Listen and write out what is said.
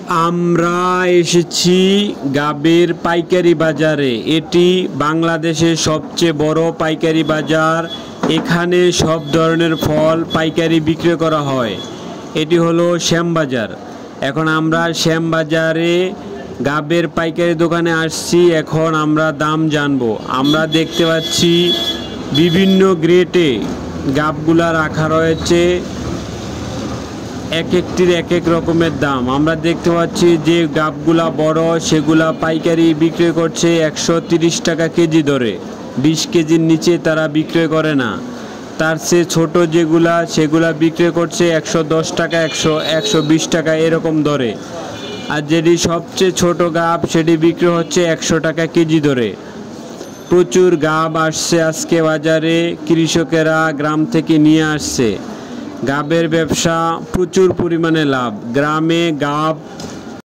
আমরা এসেছি গাবের পাইকারি বাজারে। এটি বাংলাদেশের সবচেয়ে বড় পাইকারি বাজার। এখানে সব ধরনের ফল পাইকারি বিক্রি করা হয়। এটি হলো শ্যামবাজার। এখন আমরা শ্যামবাজারে গাবের পাইকারি দোকানে আসছি। এখন আমরা দাম জানবো। আমরা দেখতে পাচ্ছি বিভিন্ন গ্রেটে গাবগুলা রাখা রয়েছে, এক একটির এক এক রকমের দাম। আমরা দেখতে পাচ্ছি যে গাবগুলা বড় সেগুলা পাইকারি বিক্রি করছে 130 টাকা কেজি দরে। 20 কেজির নিচে তারা বিক্রি করে না। তার চেয়ে ছোট যেগুলা সেগুলা বিক্রি করছে 110 টাকা, 120 টাকা এরকম দরে। আর যেটি সবচেয়ে ছোট গাব সেটি বিক্রি হচ্ছে 100 টাকা কেজি দরে। প্রচুর গাব আসছে আজকে বাজারে, কৃষকেরা গ্রাম থেকে নিয়ে আসছে। গাবের ব্যবসা প্রচুর পরিমাণে লাভ। গ্রামে গাব